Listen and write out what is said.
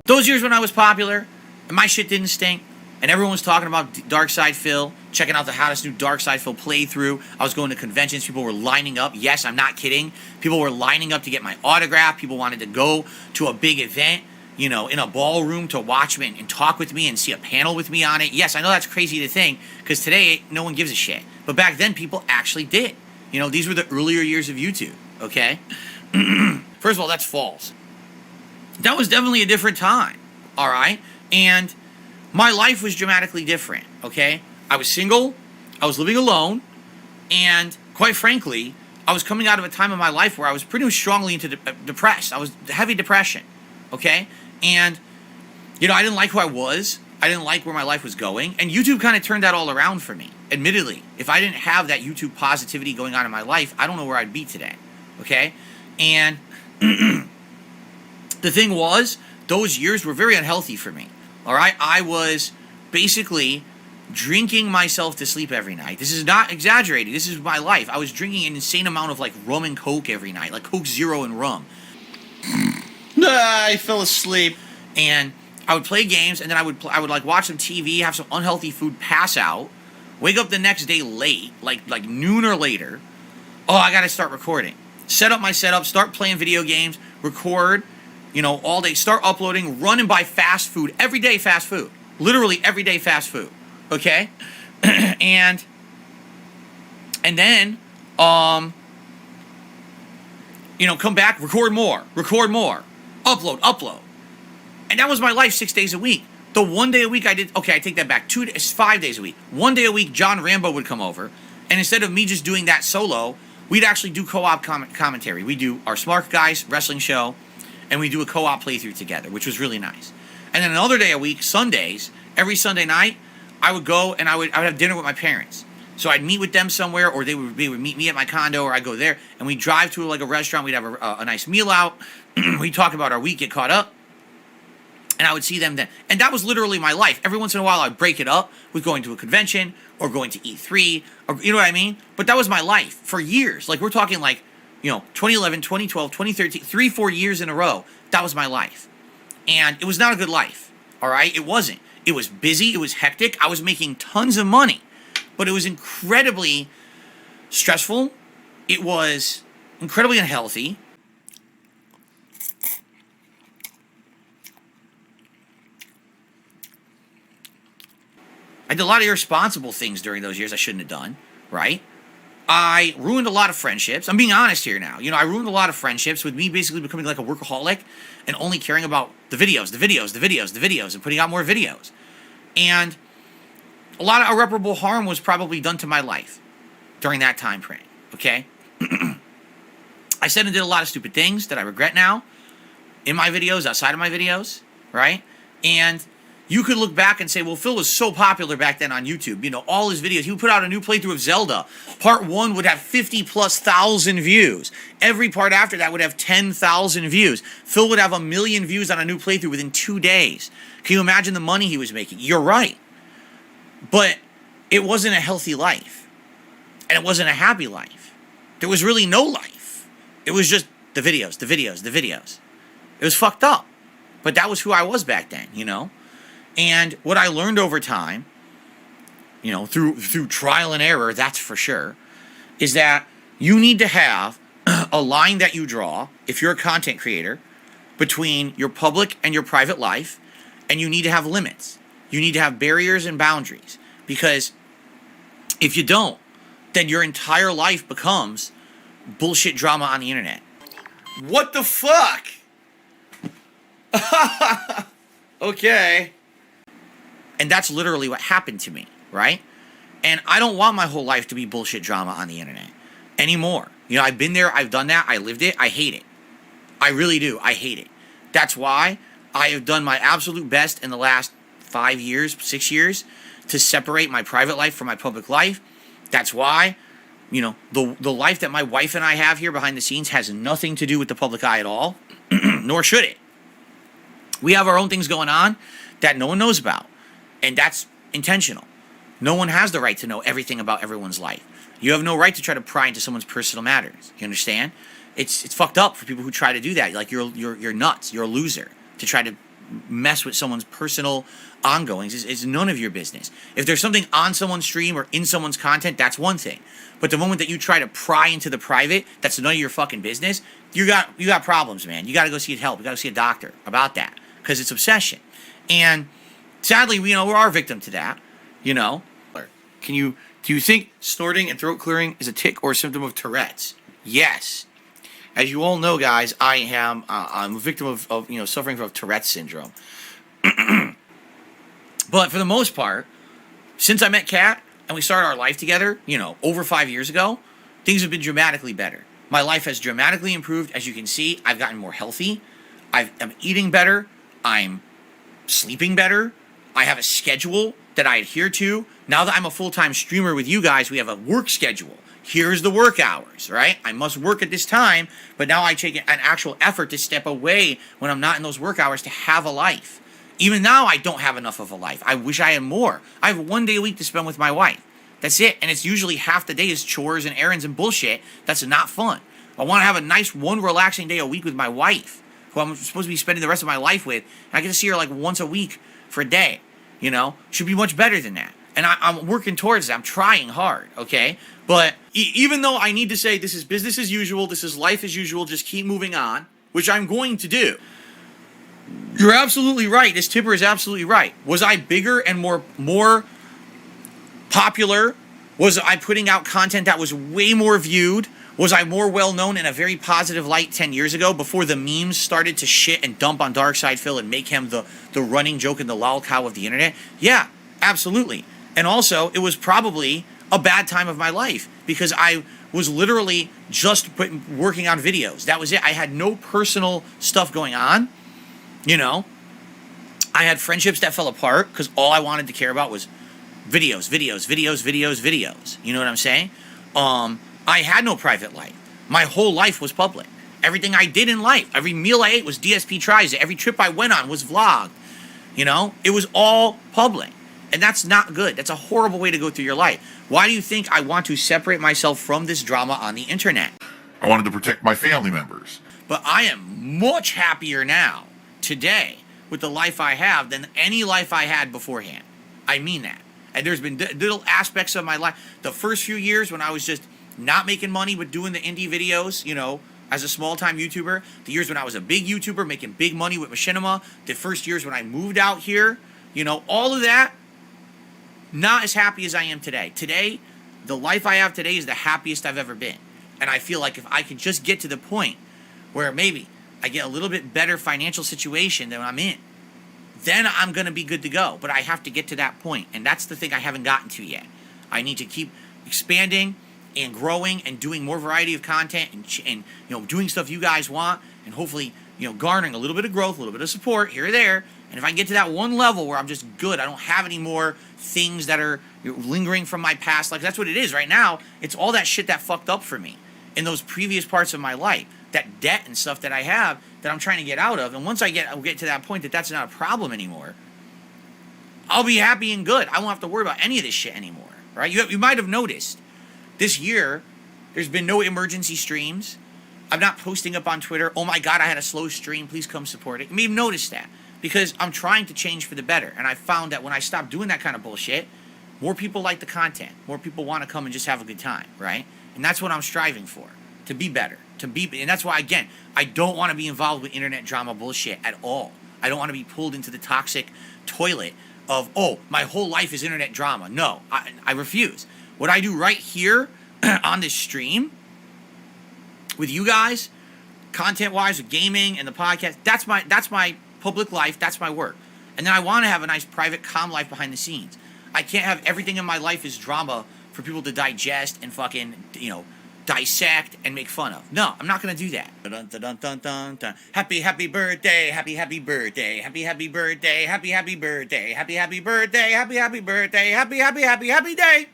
Those years when I was popular and my shit didn't stink and everyone was talking about Dark Side Phil, checking out the hottest new Dark Side Phil playthrough. I was going to conventions. People were lining up. Yes, I'm not kidding. People were lining up to get my autograph. People wanted to go to a big event, you know, in a ballroom to watch me and talk with me and see a panel with me on it. Yes, I know that's crazy to think because today no one gives a shit. But back then people actually did. You know, these were the earlier years of YouTube, okay? First of all, that's false. That was definitely a different time, all right? And my life was dramatically different, okay? I was single, I was living alone, and quite frankly, I was coming out of a time in my life where I was pretty strongly into depressed. I was heavy depression, okay? And, you know, I didn't like who I was. I didn't like where my life was going. And YouTube kind of turned that all around for me, admittedly. If I didn't have that YouTube positivity going on in my life, I don't know where I'd be today, okay? And the thing was, those years were very unhealthy for me, all right? I was basically drinking myself to sleep every night. This is not exaggerating. This is my life. I was drinking an insane amount of, like, rum and Coke every night, like Coke Zero and rum. I fell asleep. And I would play games, and then I would like watch some TV, have some unhealthy food, pass out, wake up the next day late, like noon or later. Oh, I gotta start recording. Set up my setup, start playing video games, record, you know, all day, start uploading, run and buy fast food, everyday fast food, literally everyday fast food, okay? and then, you know, come back, record more, upload. And that was my life 6 days a week. The one day a week I did, okay, I take that back. 5 days a week. One day a week, John Rambo would come over. And instead of me just doing that solo, we'd actually do co-op commentary. We do our Smart Guys wrestling show, and we do a co-op playthrough together, which was really nice. And then another day a week, Sundays, every Sunday night, I would go and I would have dinner with my parents. So I'd meet with them somewhere, or they would meet me at my condo, or I'd go there, and we'd drive to like a restaurant. We'd have a nice meal out. We'd talk about our week, get caught up. And I would see them then. And that was literally my life. Every once in a while, I'd break it up with going to a convention or going to E3, or you know what I mean? But that was my life for years. Like, we're talking like, you know, 2011, 2012, 2013, 3-4 years in a row. That was my life. And it was not a good life, all right? It wasn't. It was busy. It was hectic. I was making tons of money. But it was incredibly stressful. It was incredibly unhealthy. I did a lot of irresponsible things during those years I shouldn't have done, right? I ruined a lot of friendships. I'm being honest here now. You know, I ruined a lot of friendships with me basically becoming like a workaholic and only caring about the videos, and putting out more videos. And a lot of irreparable harm was probably done to my life during that time frame, okay? I said and did a lot of stupid things that I regret now in my videos, outside of my videos, right? And you could look back and say, well, Phil was so popular back then on YouTube. You know, all his videos. He would put out a new playthrough of Zelda. Part 1 would have 50,000+ views. Every part after that would have 10,000 views. Phil would have 1 million views on a new playthrough within 2 days. Can you imagine the money he was making? You're right. But it wasn't a healthy life. And it wasn't a happy life. There was really no life. It was just the videos. It was fucked up. But that was who I was back then, you know? And what I learned over time, you know, through trial and error, that's for sure, is that you need to have a line that you draw, if you're a content creator, between your public and your private life, and you need to have limits. You need to have barriers and boundaries, because if you don't, then your entire life becomes bullshit drama on the internet. What the fuck? Okay. And that's literally what happened to me, right? And I don't want my whole life to be bullshit drama on the internet anymore. You know, I've been there, I've done that, I lived it, I hate it. I really do, I hate it. That's why I have done my absolute best in the last 5 years, 6 years, to separate my private life from my public life. That's why, you know, the life that my wife and I have here behind the scenes has nothing to do with the public eye at all, nor should it. We have our own things going on that no one knows about. And that's intentional. No one has the right to know everything about everyone's life. You have no right to try to pry into someone's personal matters. You understand? It's fucked up for people who try to do that. Like, you're nuts. You're a loser to try to mess with someone's personal ongoings is none of your business. If there's something on someone's stream or in someone's content, that's one thing. But the moment that you try to pry into the private, that's none of your fucking business. You got problems, man. You got to go see help. You got to see a doctor about that because it's obsession. And sadly, we are a victim to that. Do you think snorting and throat clearing is a tic or a symptom of Tourette's? Yes. As you all know, guys, I'm a victim of suffering from Tourette's syndrome. But for the most part, since I met Kat and we started our life together, over 5 years ago, things have been dramatically better. My life has dramatically improved. As you can see, I've gotten more healthy. I'm eating better. I'm sleeping better. I have a schedule that I adhere to. Now that I'm a full-time streamer with you guys, we have a work schedule. Here's the work hours, right? I must work at this time, but now I take an actual effort to step away when I'm not in those work hours to have a life. Even now, I don't have enough of a life. I wish I had more. I have 1 day a week to spend with my wife. That's it. And it's usually half the day is chores and errands and bullshit. That's not fun. I want to have a nice one relaxing day a week with my wife, who I'm supposed to be spending the rest of my life with. And I get to see her like once a week for a day. Should be much better than that. And I'm working towards it. I'm trying hard, okay? But even though I need to say this is business as usual, this is life as usual, just keep moving on, which I'm going to do. You're absolutely right. This tipper is absolutely right. Was I bigger and more popular? Was I putting out content that was way more viewed? Was I more well-known in a very positive light 10 years ago before the memes started to shit and dump on Darkside Phil and make him the running joke and the lol cow of the internet? Yeah, absolutely. And also, it was probably a bad time of my life because I was literally just working on videos. That was it. I had no personal stuff going on. I had friendships that fell apart because all I wanted to care about was videos. You know what I'm saying? I had no private life. My whole life was public. Everything I did in life, every meal I ate was DSP tries it. Every trip I went on was vlogged. It was all public. And that's not good. That's a horrible way to go through your life. Why do you think I want to separate myself from this drama on the internet? I wanted to protect my family members. But I am much happier now, today, with the life I have than any life I had beforehand. I mean that. And there's been little aspects of my life. The first few years when I was just not making money but doing the indie videos, as a small-time YouTuber. The years when I was a big YouTuber making big money with machinima. The first years when I moved out here. All of that. Not as happy as I am today. Today, the life I have today is the happiest I've ever been. And I feel like if I can just get to the point where maybe I get a little bit better financial situation than I'm in, then I'm going to be good to go. But I have to get to that point. And that's the thing I haven't gotten to yet. I need to keep expanding and growing and doing more variety of content and doing stuff you guys want and hopefully, garnering a little bit of growth, a little bit of support here or there. And if I can get to that one level where I'm just good, I don't have any more things that are lingering from my past. Like, that's what it is right now. It's all that shit that fucked up for me in those previous parts of my life. That debt and stuff that I have that I'm trying to get out of. And once I'll get to that point that that's not a problem anymore, I'll be happy and good. I won't have to worry about any of this shit anymore, right? You might have noticed this year there's been no emergency streams. I'm not posting up on Twitter, oh my God, I had a slow stream, please come support it. You may have noticed that because I'm trying to change for the better. And I found that when I stopped doing that kind of bullshit, more people like the content. More people want to come and just have a good time, right? And that's what I'm striving for, to be better. And that's why, again, I don't want to be involved with internet drama bullshit at all. I don't want to be pulled into the toxic toilet of, oh, my whole life is internet drama. No, I refuse. What I do right here on this stream with you guys, content-wise, with gaming and the podcast, that's my public life, that's my work. And then I want to have a nice private, calm life behind the scenes. I can't have everything in my life is drama for people to digest and fucking, dissect and make fun of. No, I'm not going to do that. Dun, dun, dun, dun, dun, dun. Happy birthday, happy birthday, happy birthday, happy birthday, happy birthday, happy birthday, happy day.